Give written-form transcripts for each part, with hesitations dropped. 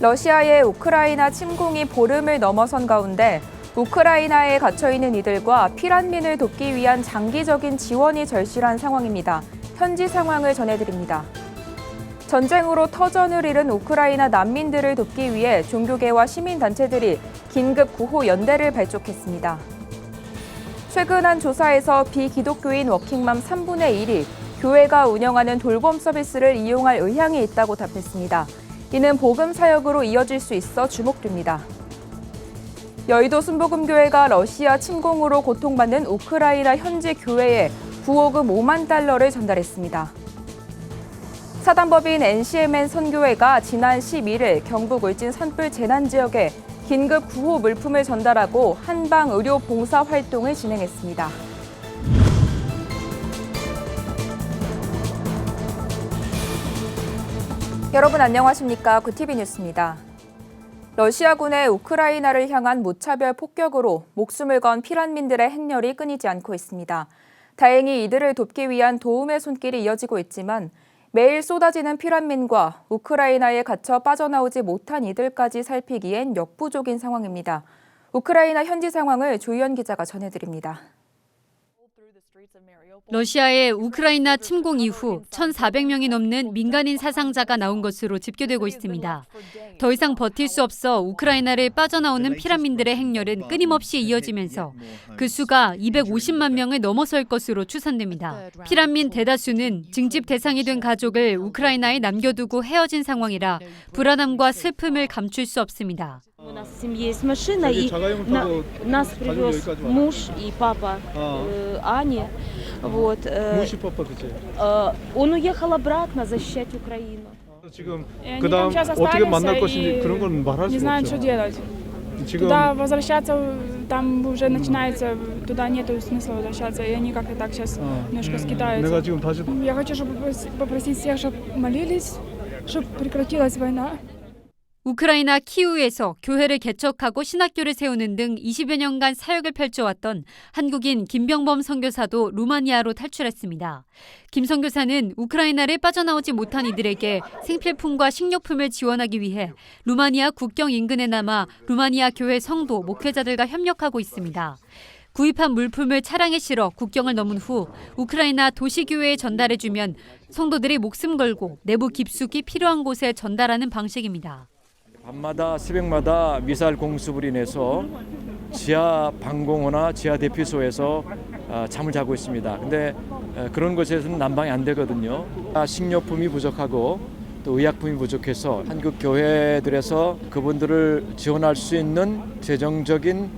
러시아의 우크라이나 침공이 보름을 넘어선 가운데 우크라이나에 갇혀있는 이들과 피난민을 돕기 위한 장기적인 지원이 절실한 상황입니다. 현지 상황을 전해드립니다. 전쟁으로 터전을 잃은 우크라이나 난민들을 돕기 위해 종교계와 시민단체들이 긴급 구호 연대를 발족했습니다. 최근 한 조사에서 비기독교인 워킹맘 3분의 1이 교회가 운영하는 돌봄 서비스를 이용할 의향이 있다고 답했습니다. 이는 복음 사역으로 이어질 수 있어 주목됩니다. 여의도 순복음교회가 러시아 침공으로 고통받는 우크라이나 현지 교회에 구호금 5만 달러를 전달했습니다. 사단법인 NCMN 선교회가 지난 11일 경북 울진 산불 재난지역에 긴급 구호 물품을 전달하고 한방 의료 봉사 활동을 진행했습니다. 여러분 안녕하십니까? 구티비 뉴스입니다. 러시아군의 우크라이나를 향한 무차별 폭격으로 목숨을 건 피난민들의 행렬이 끊이지 않고 있습니다. 다행히 이들을 돕기 위한 도움의 손길이 이어지고 있지만 매일 쏟아지는 피난민과 우크라이나에 갇혀 빠져나오지 못한 이들까지 살피기엔 역부족인 상황입니다. 우크라이나 현지 상황을 조희연 기자가 전해드립니다. 러시아의 우크라이나 침공 이후 1,400명이 넘는 민간인 사상자가 나온 것으로 집계되고 있습니다. 더 이상 버틸 수 없어 우크라이나를 빠져나오는 피난민들의 행렬은 끊임없이 이어지면서 그 수가 250만 명을 넘어설 것으로 추산됩니다. 피난민 대다수는 징집 대상이 된 가족을 우크라이나에 남겨두고 헤어진 상황이라 불안함과 슬픔을 감출 수 없습니다. У нас в семье есть машина, и нас привез муж и папа Ани. Вот. муж и папа где? Он уехал обратно защищать Украину. 지금 그다음 어떻게 만날 것인지 그런 건 말할 수 없죠. 지금 Туда возвращаться, там уже начинается, туда нету смысла возвращаться, и они как-то так сейчас немножко скитаются. 내가 지금 다시 Я хочу, чтобы попросить всех, чтобы молились, чтобы прекратилась война. 우크라이나 키우에서 교회를 개척하고 신학교를 세우는 등 20여 년간 사역을 펼쳐왔던 한국인 김병범 선교사도 루마니아로 탈출했습니다. 김 선교사는 우크라이나를 빠져나오지 못한 이들에게 생필품과 식료품을 지원하기 위해 루마니아 국경 인근에 남아 루마니아 교회 성도, 목회자들과 협력하고 있습니다. 구입한 물품을 차량에 실어 국경을 넘은 후 우크라이나 도시교회에 전달해주면 성도들이 목숨 걸고 내부 깊숙이 필요한 곳에 전달하는 방식입니다. 밤마다 새벽마다 미사일 공습으로 인해서 지하 방공호나 지하 대피소에서 잠을 자고 있습니다. 근데 그런 곳에서는 난방이 안 되거든요. 식료품이 부족하고 또 의약품이 부족해서 한국 교회들에서 그분들을 지원할 수 있는 재정적인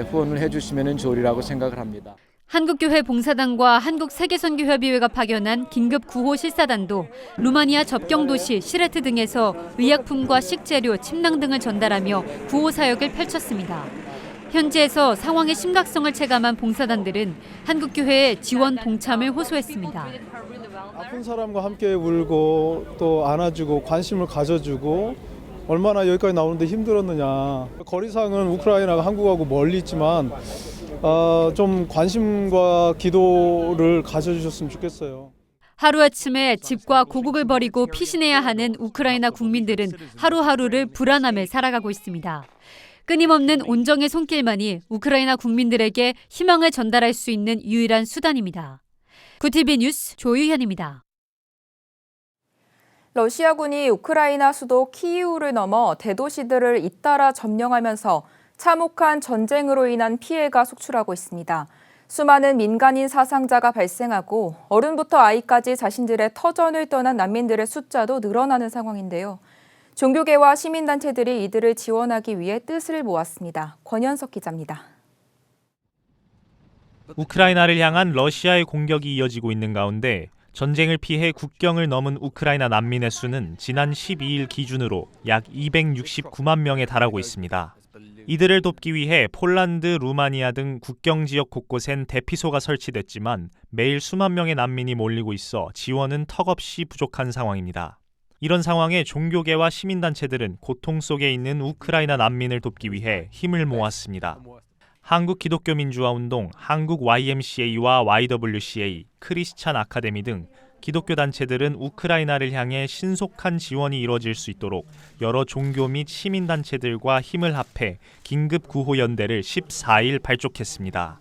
후원을 해주시면 좋으리라고 생각을 합니다. 한국교회 봉사단과 한국세계선교협의회가 파견한 긴급 구호 실사단도 루마니아 접경도시 시레트 등에서 의약품과 식재료, 침낭 등을 전달하며 구호 사역을 펼쳤습니다. 현지에서 상황의 심각성을 체감한 봉사단들은 한국교회에 지원 동참을 호소했습니다. 아픈 사람과 함께 울고 또 안아주고 관심을 가져주고 얼마나 여기까지 나오는데 힘들었느냐. 거리상은 우크라이나가 한국하고 멀리 있지만 좀 관심과 기도를 가져주셨으면 좋겠어요. 하루아침에 집과 고국을 버리고 피신해야 하는 우크라이나 국민들은 하루하루를 불안함에 살아가고 있습니다. 끊임없는 온정의 손길만이 우크라이나 국민들에게 희망을 전달할 수 있는 유일한 수단입니다. 구티비 뉴스 조유현입니다. 러시아군이 우크라이나 수도 키이우를 넘어 대도시들을 잇따라 점령하면서 참혹한 전쟁으로 인한 피해가 속출하고 있습니다. 수많은 민간인 사상자가 발생하고 어른부터 아이까지 자신들의 터전을 떠난 난민들의 숫자도 늘어나는 상황인데요. 종교계와 시민단체들이 이들을 지원하기 위해 뜻을 모았습니다. 권현석 기자입니다. 우크라이나를 향한 러시아의 공격이 이어지고 있는 가운데 전쟁을 피해 국경을 넘은 우크라이나 난민의 수는 지난 12일 기준으로 약 269만 명에 달하고 있습니다. 이들을 돕기 위해 폴란드, 루마니아 등 국경 지역 곳곳엔 대피소가 설치됐지만 매일 수만 명의 난민이 몰리고 있어 지원은 턱없이 부족한 상황입니다. 이런 상황에 종교계와 시민단체들은 고통 속에 있는 우크라이나 난민을 돕기 위해 힘을 모았습니다. 한국기독교민주화운동, 한국 YMCA와 YWCA, 크리스찬 아카데미 등 기독교 단체들은 우크라이나를 향해 신속한 지원이 이뤄질 수 있도록 여러 종교 및 시민 단체들과 힘을 합해 긴급 구호 연대를 14일 발족했습니다.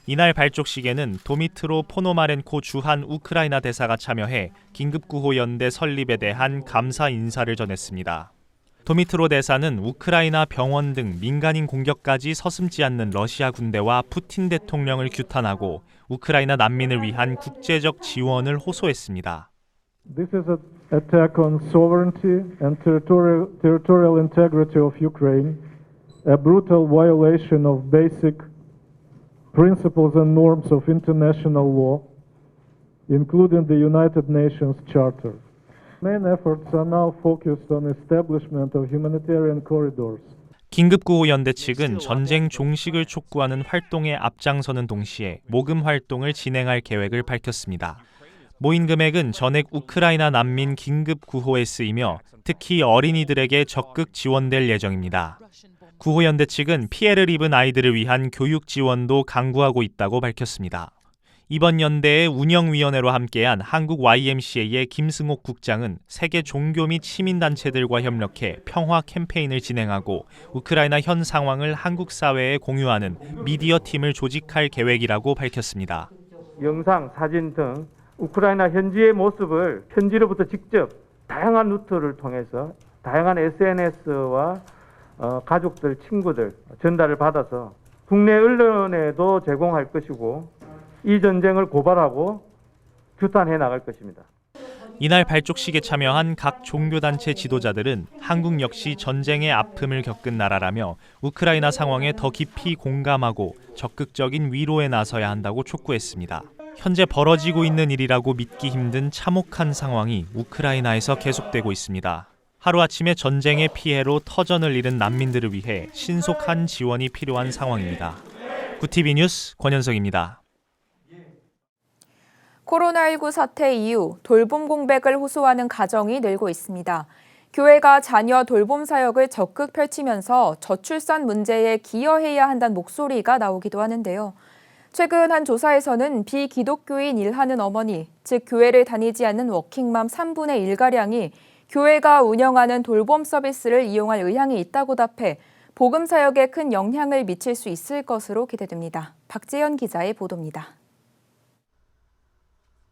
이날 발족식에는 도미트로 포노마렌코 주한 우크라이나 대사가 참여해 긴급구호 연대 설립에 대한 감사 인사를 전했습니다. 도미트로 대사는 우크라이나 병원 등 민간인 공격까지 서슴지 않는 러시아 군대와 푸틴 대통령을 규탄하고 우크라이나 난민을 위한 국제적 지원을 호소했습니다. This is an attack on sovereignty and territorial integrity of Ukraine, a brutal violation of basic principles and norms of international law, including the United Nations Charter. Main efforts are now focused on establishment of humanitarian corridors. 긴급구호연대 측은 전쟁 종식을 촉구하는 활동에 앞장서는 동시에 모금 활동을 진행할 계획을 밝혔습니다. 모인 금액은 전액 우크라이나 난민 긴급구호에 쓰이며 특히 어린이들에게 적극 지원될 예정입니다. 구호연대 측은 피해를 입은 아이들을 위한 교육 지원도 강구하고 있다고 밝혔습니다. 이번 연대의 운영위원회로 함께한 한국 YMCA의 김승옥 국장은 세계 종교 및 시민단체들과 협력해 평화 캠페인을 진행하고 우크라이나 현 상황을 한국 사회에 공유하는 미디어 팀을 조직할 계획이라고 밝혔습니다. 영상, 사진 등 우크라이나 현지의 모습을 현지로부터 직접 다양한 루트를 통해서 다양한 SNS와 가족들, 친구들 전달을 받아서 국내 언론에도 제공할 것이고 이 전쟁을 고발하고 규탄해 나갈 것입니다. 이날 발족식에 참여한 각 종교단체 지도자들은 한국 역시 전쟁의 아픔을 겪은 나라라며 우크라이나 상황에 더 깊이 공감하고 적극적인 위로에 나서야 한다고 촉구했습니다. 현재 벌어지고 있는 일이라고 믿기 힘든 참혹한 상황이 우크라이나에서 계속되고 있습니다. 하루아침에 전쟁의 피해로 터전을 잃은 난민들을 위해 신속한 지원이 필요한 상황입니다. 구TV 뉴스 권현석입니다. 코로나19 사태 이후 돌봄 공백을 호소하는 가정이 늘고 있습니다. 교회가 자녀 돌봄 사역을 적극 펼치면서 저출산 문제에 기여해야 한다는 목소리가 나오기도 하는데요. 최근 한 조사에서는 비기독교인 일하는 어머니, 즉 교회를 다니지 않는 워킹맘 3분의 1가량이 교회가 운영하는 돌봄 서비스를 이용할 의향이 있다고 답해 복음 사역에 큰 영향을 미칠 수 있을 것으로 기대됩니다. 박재현 기자의 보도입니다.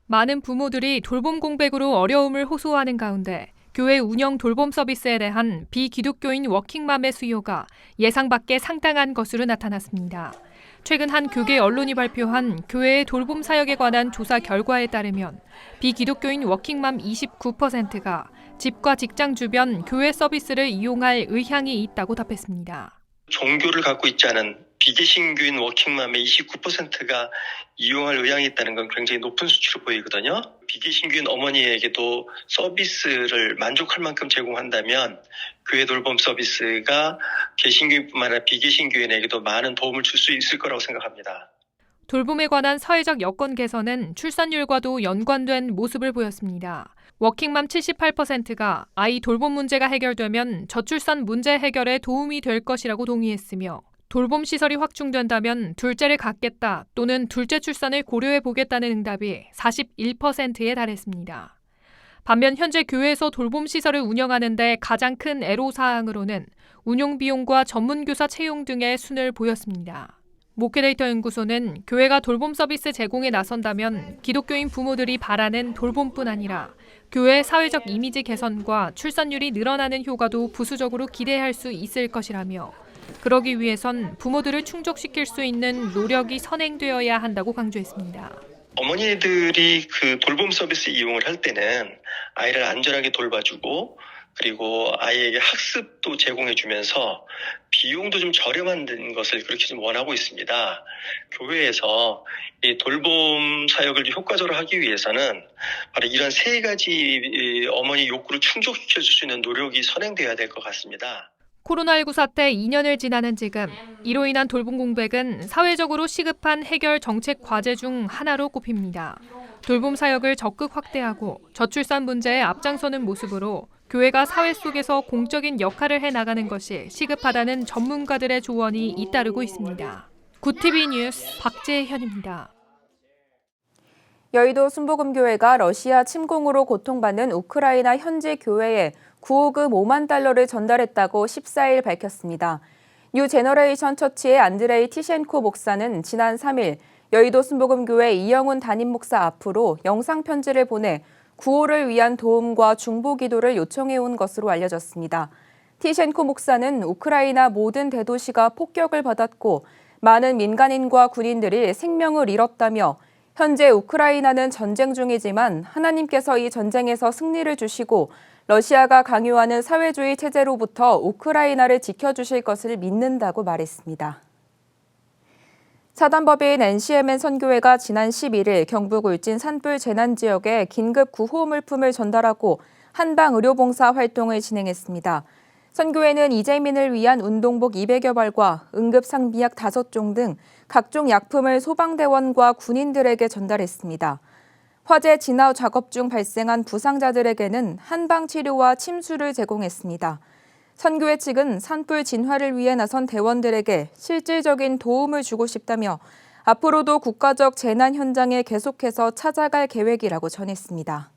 많은 부모들이 돌봄 공백으로 어려움을 호소하는 가운데 교회 운영 돌봄 서비스에 대한 비기독교인 워킹맘의 수요가 예상 밖의 상당한 것으로 나타났습니다. 최근 한 교계 언론이 발표한 교회의 돌봄 사역에 관한 조사 결과에 따르면 비기독교인 워킹맘 29%가 집과 직장 주변 교회 서비스를 이용할 의향이 있다고 답했습니다. 종교를 갖고 있지 않은 비개신교인 워킹맘의 29%가 이용할 의향이 있다는 건 굉장히 높은 수치로 보이거든요. 비개신교인 어머니에게도 서비스를 만족할 만큼 제공한다면 교회 돌봄 서비스가 개신교인뿐만 아니라 비개신교인에게도 많은 도움을 줄 수 있을 거라고 생각합니다. 돌봄에 관한 사회적 여건 개선은 출산율과도 연관된 모습을 보였습니다. 워킹맘 78%가 아이 돌봄 문제가 해결되면 저출산 문제 해결에 도움이 될 것이라고 동의했으며 돌봄 시설이 확충된다면 둘째를 갖겠다 또는 둘째 출산을 고려해보겠다는 응답이 41%에 달했습니다. 반면 현재 교회에서 돌봄 시설을 운영하는 데 가장 큰 애로사항으로는 운용 비용과 전문교사 채용 등의 순을 보였습니다. 목회데이터 연구소는 교회가 돌봄 서비스 제공에 나선다면 기독교인 부모들이 바라는 돌봄뿐 아니라 교회의 사회적 이미지 개선과 출산율이 늘어나는 효과도 부수적으로 기대할 수 있을 것이라며 그러기 위해선 부모들을 충족시킬 수 있는 노력이 선행되어야 한다고 강조했습니다. 어머니들이 그 돌봄 서비스 이용을 할 때는 아이를 안전하게 돌봐주고 그리고 아이에게 학습도 제공해주면서 비용도 좀 저렴한 것을 그렇게 좀 원하고 있습니다. 교회에서 이 돌봄 사역을 효과적으로 하기 위해서는 바로 이런 세 가지 어머니 욕구를 충족시켜줄 수 있는 노력이 선행돼야 될 것 같습니다. 코로나19 사태 2년을 지나는 지금 이로 인한 돌봄 공백은 사회적으로 시급한 해결 정책 과제 중 하나로 꼽힙니다. 돌봄 사역을 적극 확대하고 저출산 문제에 앞장서는 모습으로 교회가 사회 속에서 공적인 역할을 해나가는 것이 시급하다는 전문가들의 조언이 잇따르고 있습니다. 구TV 뉴스 박재현입니다. 여의도 순복음교회가 러시아 침공으로 고통받는 우크라이나 현지 교회에 구호금 5만 달러를 전달했다고 14일 밝혔습니다. 뉴 제너레이션 처치의 안드레이 티셴코 목사는 지난 3일 여의도 순복음교회 이영훈 담임 목사 앞으로 영상 편지를 보내 구호를 위한 도움과 중보 기도를 요청해온 것으로 알려졌습니다. 티셴코 목사는 우크라이나 모든 대도시가 폭격을 받았고 많은 민간인과 군인들이 생명을 잃었다며 현재 우크라이나는 전쟁 중이지만 하나님께서 이 전쟁에서 승리를 주시고 러시아가 강요하는 사회주의 체제로부터 우크라이나를 지켜주실 것을 믿는다고 말했습니다. 사단법인 NCMN 선교회가 지난 11일 경북 울진 산불 재난 지역에 긴급 구호 물품을 전달하고 한방 의료봉사 활동을 진행했습니다. 선교회는 이재민을 위한 운동복 200여 벌과 응급상비약 5종 등 각종 약품을 소방대원과 군인들에게 전달했습니다. 화재 진화 작업 중 발생한 부상자들에게는 한방 치료와 침수를 제공했습니다. 선교회 측은 산불 진화를 위해 나선 대원들에게 실질적인 도움을 주고 싶다며 앞으로도 국가적 재난 현장에 계속해서 찾아갈 계획이라고 전했습니다.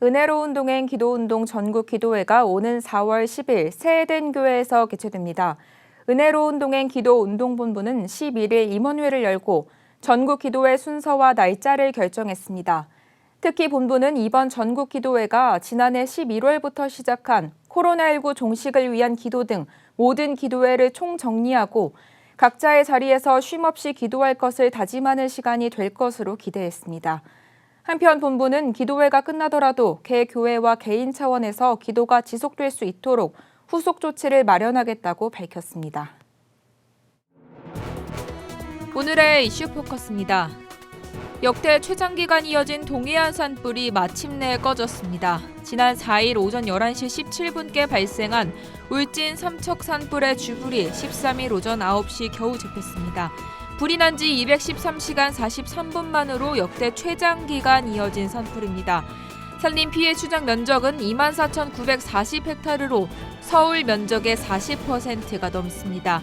은혜로운 동행 기도운동 전국기도회가 오는 4월 10일 새해된 교회에서 개최됩니다. 은혜로운 동행 기도운동본부는 11일 임원회를 열고 전국기도회 순서와 날짜를 결정했습니다. 특히 본부는 이번 전국기도회가 지난해 11월부터 시작한 코로나19 종식을 위한 기도 등 모든 기도회를 총정리하고 각자의 자리에서 쉼없이 기도할 것을 다짐하는 시간이 될 것으로 기대했습니다. 한편 본부는 기도회가 끝나더라도 개 교회와 개인 차원에서 기도가 지속될 수 있도록 후속 조치를 마련하겠다고 밝혔습니다. 오늘의 이슈 포커스입니다. 역대 최장기간 이어진 동해안 산불이 마침내 꺼졌습니다. 지난 4일 오전 11시 17분께 발생한 울진 삼척 산불의 주불이 13일 오전 9시 겨우 접혔습니다. 불이 난 지 213시간 43분 만으로 역대 최장기간 이어진 산불입니다. 산림 피해 추정 면적은 24,940헥타르로 서울 면적의 40%가 넘습니다.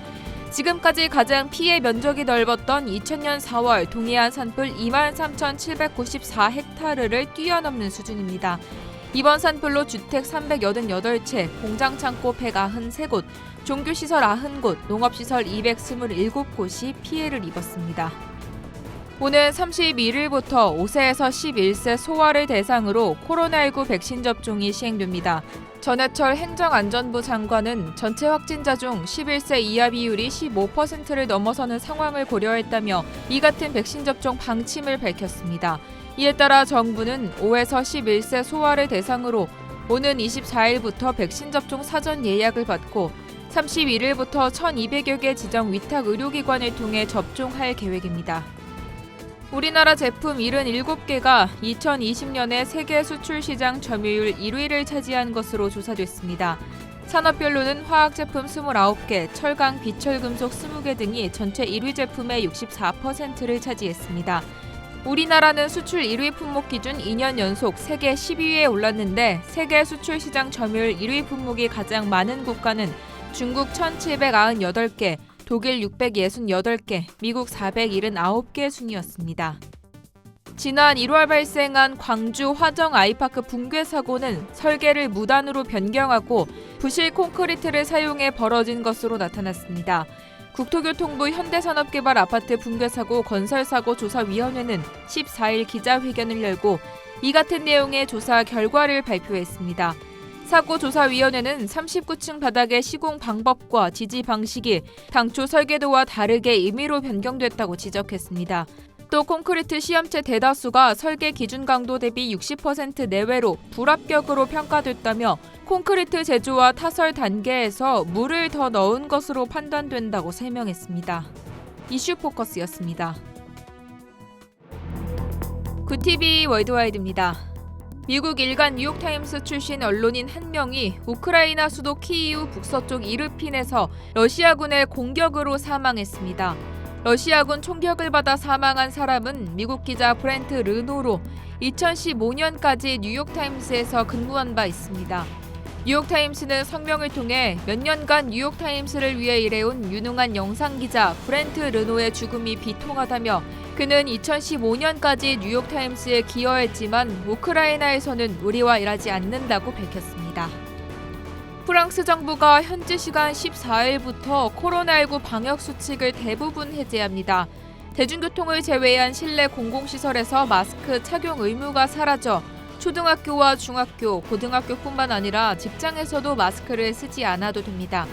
지금까지 가장 피해 면적이 넓었던 2000년 4월 동해안 산불 23,794헥타르를 뛰어넘는 수준입니다. 이번 산불로 주택 388채, 공장창고 193곳, 종교시설 90곳, 농업시설 227곳이 피해를 입었습니다. 오는 31일부터 5세에서 11세 소아를 대상으로 코로나19 백신 접종이 시행됩니다. 전해철 행정안전부 장관은 전체 확진자 중 11세 이하 비율이 15%를 넘어서는 상황을 고려했다며 이 같은 백신 접종 방침을 밝혔습니다. 이에 따라 정부는 5에서 11세 소아를 대상으로 오는 24일부터 백신 접종 사전 예약을 받고 31일부터 1,200여 개 지정 위탁 의료기관을 통해 접종할 계획입니다. 우리나라 제품 77개가 2020년에 세계 수출 시장 점유율 1위를 차지한 것으로 조사됐습니다. 산업별로는 화학제품 29개, 철강, 비철금속 20개 등이 전체 1위 제품의 64%를 차지했습니다. 우리나라는 수출 1위 품목 기준 2년 연속 세계 10위에 올랐는데 세계 수출 시장 점유율 1위 품목이 가장 많은 국가는 중국 1,798개, 독일 668개, 미국 479개 순이었습니다. 지난 1월 발생한 광주 화정 아이파크 붕괴 사고는 설계를 무단으로 변경하고 부실 콘크리트를 사용해 벌어진 것으로 나타났습니다. 국토교통부 현대산업개발아파트 붕괴 사고 건설사고 조사위원회는 14일 기자회견을 열고 이 같은 내용의 조사 결과를 발표했습니다. 사고조사위원회는 39층 바닥의 시공 방법과 지지 방식이 당초 설계도와 다르게 임의로 변경됐다고 지적했습니다. 또 콘크리트 시험체 대다수가 설계 기준 강도 대비 60% 내외로 불합격으로 평가됐다며 콘크리트 제조와 타설 단계에서 물을 더 넣은 것으로 판단된다고 설명했습니다. 이슈 포커스였습니다. 굿TV 월드와이드입니다. 미국 일간 뉴욕타임스 출신 언론인 한 명이 우크라이나 수도 키이우 북서쪽 이르핀에서 러시아군의 공격으로 사망했습니다. 러시아군 총격을 받아 사망한 사람은 미국 기자 브렌트 르노로 2015년까지 뉴욕타임스에서 근무한 바 있습니다. 뉴욕타임스는 성명을 통해 몇 년간 뉴욕타임스를 위해 일해온 유능한 영상기자 브렌트 르노의 죽음이 비통하다며 그는 2015년까지 뉴욕타임스에 기여했지만 우크라이나에서는 우리와 일하지 않는다고 밝혔습니다. 프랑스 정부가 현지 시간 14일부터 코로나19 방역 수칙을 대부분 해제합니다. 대중교통을 제외한 실내 공공시설에서 마스크 착용 의무가 사라져 초등학교와 중학교, 고등학교뿐만 아니라 직장에서도 마스크를 쓰지 않아도 됩니다.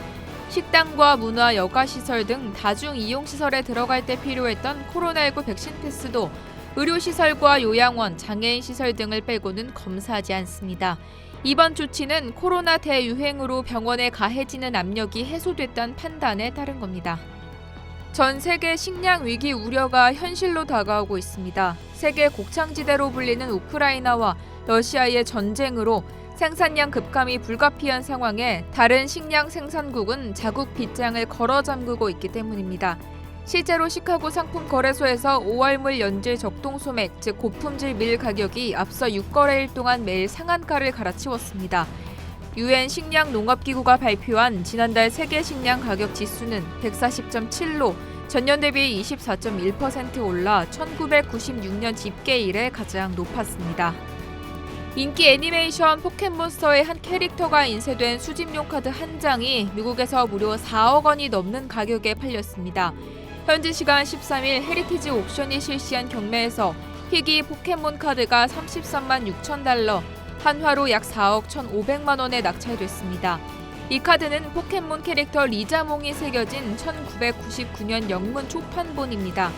식당과 문화, 여가시설 등 다중이용시설에 들어갈 때 필요했던 코로나19 백신 패스도 의료시설과 요양원, 장애인시설 등을 빼고는 검사하지 않습니다. 이번 조치는 코로나 대유행으로 병원에 가해지는 압력이 해소됐다는 판단에 따른 겁니다. 전 세계 식량 위기 우려가 현실로 다가오고 있습니다. 세계 곡창지대로 불리는 우크라이나와 러시아의 전쟁으로 생산량 급감이 불가피한 상황에 다른 식량 생산국은 자국 빗장을 걸어 잠그고 있기 때문입니다. 실제로 시카고 상품거래소에서 5월물 연질 적동 소맥, 즉 고품질 밀 가격이 앞서 6거래일 동안 매일 상한가를 갈아치웠습니다. UN 식량농업기구가 발표한 지난달 세계 식량 가격 지수는 140.7로 전년 대비 24.1% 올라 1996년 집계 이래 가장 높았습니다. 인기 애니메이션 포켓몬스터의 한 캐릭터가 인쇄된 수집용 카드 한 장이 미국에서 무려 4억 원이 넘는 가격에 팔렸습니다. 현지 시간 13일 헤리티지 옥션이 실시한 경매에서 희귀 포켓몬 카드가 33만 6천 달러, 한화로 약 4억 1,500만 원에 낙찰됐습니다. 이 카드는 포켓몬 캐릭터 리자몽이 새겨진 1999년 영문 초판본입니다.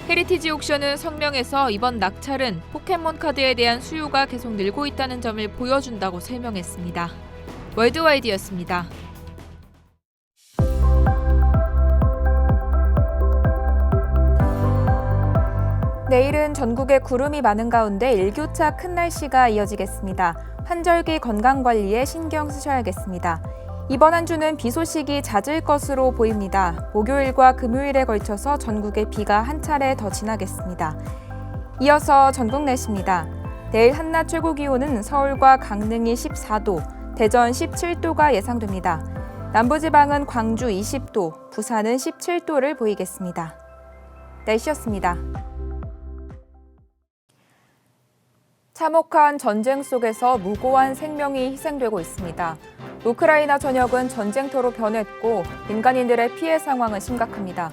헤리티지 옥션은 성명에서 이번 낙찰은 포켓몬 카드에 대한 수요가 계속 늘고 있다는 점을 보여준다고 설명했습니다. 월드와이드였습니다. 내일은 전국에 구름이 많은 가운데 일교차 큰 날씨가 이어지겠습니다. 환절기 건강관리에 신경 쓰셔야겠습니다. 이번 한 주는 비 소식이 잦을 것으로 보입니다. 목요일과 금요일에 걸쳐서 전국에 비가 한 차례 더 지나겠습니다. 이어서 전국 날씨입니다. 내일 한낮 최고 기온은 서울과 강릉이 14도, 대전 17도가 예상됩니다. 남부지방은 광주 20도, 부산은 17도를 보이겠습니다. 날씨였습니다. 참혹한 전쟁 속에서 무고한 생명이 희생되고 있습니다. 우크라이나 전역은 전쟁터로 변했고 민간인들의 피해 상황은 심각합니다.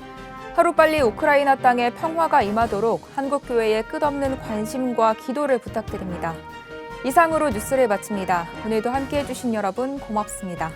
하루빨리 우크라이나 땅에 평화가 임하도록 한국교회의 끝없는 관심과 기도를 부탁드립니다. 이상으로 뉴스를 마칩니다. 오늘도 함께해 주신 여러분 고맙습니다.